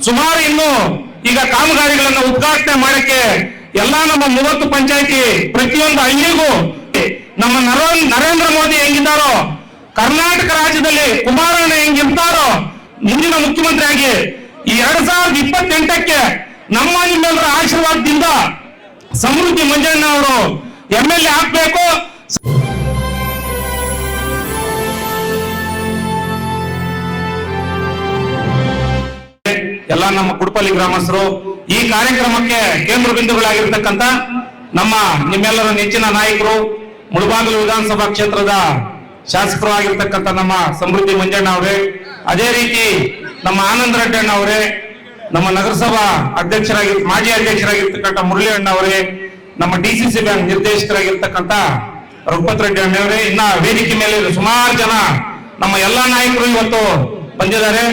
ಸುಮಾರು ಇನ್ನು ಈಗ ಕಾಮಗಾರಿಗಳನ್ನ ಉದ್ಘಾಟನೆ ಮಾಡಕ್ಕೆ ಎಲ್ಲಾ ನಮ್ಮ 30 ಪಂಚಾಯತಿ ಪ್ರತಿಯೊಂದು ಹಳ್ಳಿಗೂ ನಮ್ಮ ನರೇಂದ್ರ ಮೋದಿ ಹೆಂಗಿದ್ದಾರೋ, ಕರ್ನಾಟಕ ರಾಜ್ಯದಲ್ಲಿ ಕುಮಾರಣ್ಣ ಹೆಂಗಿರ್ತಾರೋ ಮುಂದಿನ ಮುಖ್ಯಮಂತ್ರಿ ಆಗಿ ಈ 2028ಕ್ಕೆ ನಮ್ಮ ನಿಮ್ಮೆಲ್ಲರ ಆಶೀರ್ವಾದದಿಂದ ಸಮೃದ್ಧಿ ಮಂಜಣ್ಣ ಅವರು MLA ಆಗ್ಬೇಕು. ಎಲ್ಲ ನಮ್ಮ ಕುಡುಪಲ್ಲಿ ಗ್ರಾಮಸ್ಥರು ಈ ಕಾರ್ಯಕ್ರಮಕ್ಕೆ ಕೇಂದ್ರ ಬಿಂದುಗಳಾಗಿರ್ತಕ್ಕಂಥ ನಮ್ಮ ನಿಮ್ಮೆಲ್ಲರ ನೆಚ್ಚಿನ ನಾಯಕರು, ಮುಳಬಾಗಿಲು ವಿಧಾನಸಭಾ ಕ್ಷೇತ್ರದ ಶಾಸಕರು ಆಗಿರ್ತಕ್ಕಂಥ ನಮ್ಮ ಸಮೃದ್ಧಿ ಮಂಜಣ್ಣ ಅವರೇ, ಅದೇ ರೀತಿ ನಮ್ಮ ಆನಂದ ರೆಡ್ಡಿ ಅಣ್ಣ ಅವರೇ, ನಮ್ಮ ನಗರಸಭಾ ಮಾಜಿ ಅಧ್ಯಕ್ಷರಾಗಿರ್ತಕ್ಕಂಥ ಮುರಳಿ ಅಣ್ಣ ಅವರೇ, ನಮ್ಮ DCC ಬ್ಯಾಂಕ್ ನಿರ್ದೇಶಕರಾಗಿರ್ತಕ್ಕಂಥ ರಘುಪತ್ ರೆಡ್ಡಿ ಅಣ್ಣ ಅವರೇ, ಇನ್ನ ವೇದಿಕೆ ಮೇಲೆ ಸುಮಾರು ಜನ ನಮ್ಮ ಎಲ್ಲಾ ನಾಯಕರು ಇವತ್ತು ಬಂದಿದ್ದಾರೆ.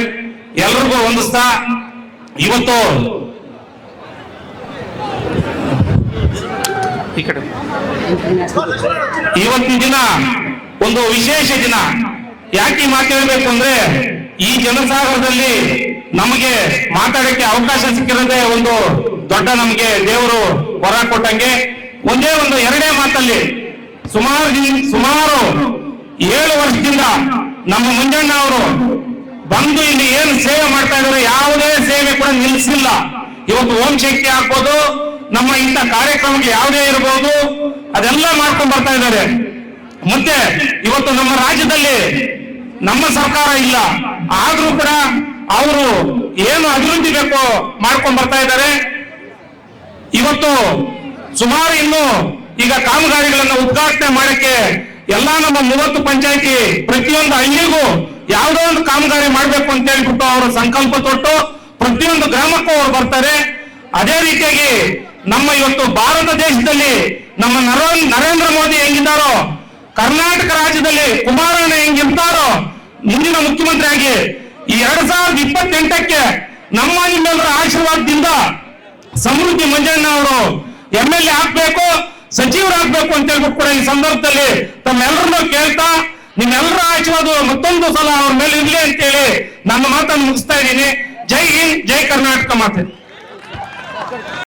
ಎಲ್ರಿಗೂ ವಂದಿಸ್ತಾ ಇವತ್ತು ಇವತ್ತಿನ ದಿನ ಒಂದು ವಿಶೇಷ ದಿನ. ಯಾಕೆ ಮಾತಾಡಬೇಕು ಅಂದ್ರೆ ಈ ಜನಸಾಗರದಲ್ಲಿ ನಮಗೆ ಮಾತಾಡಕ್ಕೆ ಅವಕಾಶ ಸಿಕ್ಕಿರೋದೇ ಒಂದು ದೊಡ್ಡ ನಮಗೆ ದೇವರು ವರ ಕೊಟ್ಟಂಗೆ. ಎರಡೇ ಮಾತಲ್ಲಿ ಸುಮಾರು 7 ವರ್ಷದಿಂದ ನಮ್ಮ ಮಂಜಣ್ಣ ಅವರು ಬಂದು ಇಲ್ಲಿ ಏನು ಸೇವೆ ಮಾಡ್ತಾ ಇದ್ದಾರೆ, ಯಾವುದೇ ಸೇವೆ ಕೂಡ ನಿಲ್ಲಿಸಿಲ್ಲ. ಇವತ್ತು ಓಂ ಶಕ್ತಿ ಆಗ್ಬೋದು, ನಮ್ಮ ಇಂಥ ಕಾರ್ಯಕ್ರಮಕ್ಕೆ ಯಾವುದೇ ಇರಬಹುದು, ಅದೆಲ್ಲ ಮಾಡ್ಕೊಂಡು ಬರ್ತಾ ಇದ್ದಾರೆ. ಮತ್ತೆ ಇವತ್ತು ನಮ್ಮ ರಾಜ್ಯದಲ್ಲಿ ನಮ್ಮ ಸರ್ಕಾರ ಇಲ್ಲ, ಆದ್ರೂ ಕೂಡ ಅವರು ಏನು ಅಭಿವೃದ್ಧಿ ಬೇಕೋ ಮಾಡ್ಕೊಂಡು ಬರ್ತಾ ಇದ್ದಾರೆ. ಇವತ್ತು ಸುಮಾರು ಇನ್ನು ಈಗ ಕಾಮಗಾರಿಗಳನ್ನ ಉದ್ಘಾಟನೆ ಮಾಡಕ್ಕೆ ಎಲ್ಲಾ ನಮ್ಮ 30 ಪಂಚಾಯತಿ ಪ್ರತಿಯೊಂದು ಹಳ್ಳಿಗೂ ಯಾವುದೋ ಒಂದು ಕಾಮಗಾರಿ ಮಾಡ್ಬೇಕು ಅಂತ ಹೇಳ್ಬಿಟ್ಟು ಅವರು ಸಂಕಲ್ಪ ತೊಟ್ಟು ಪ್ರತಿಯೊಂದು ಗ್ರಾಮಕ್ಕೂ ಅವರು ಬರ್ತಾರೆ. ಅದೇ ರೀತಿಯಾಗಿ ನಮ್ಮ ಇವತ್ತು ಭಾರತ ದೇಶದಲ್ಲಿ ನಮ್ಮ ನರೇಂದ್ರ ಮೋದಿ ಹೆಂಗಿದ್ದಾರೋ, ಕರ್ನಾಟಕ ರಾಜ್ಯದಲ್ಲಿ ಕುಮಾರಣ್ಣ ಹೆಂಗಿರ್ತಾರೋ ಮುಂದಿನ ಮುಖ್ಯಮಂತ್ರಿ ಆಗಿ ಈ 2028ಕ್ಕೆ ನಮ್ಮ ನಿಮ್ಮೆಲ್ಲರ ಆಶೀರ್ವಾದದಿಂದ ಸಮೃದ್ಧಿ ಮಂಜಣ್ಣ ಅವರು MLA ಆಗ್ಬೇಕು, ಸಚಿವರಾಗಬೇಕು ಅಂತ ಹೇಳ್ಬಿಟ್ಟು ಕೂಡ ಈ ಸಂದರ್ಭದಲ್ಲಿ ತಮ್ಮೆಲ್ಲರನ್ನೂ ಕೇಳ್ತಾ ನಿಮ್ಮೆಲ್ಲರ ಆಶೀರ್ವಾದ ಮತ್ತೊಂದು ಸಲ ಅವ್ರ ಮೇಲೆ ಇರ್ಲಿ ಅಂತೇಳಿ ನನ್ನ ಮಾತನ್ನು ಮುಗಿಸ್ತಾ ಇದ್ದೀನಿ. ಜೈ ಹಿಂದ್, ಜೈ ಕರ್ನಾಟಕ ಮಾತೆ.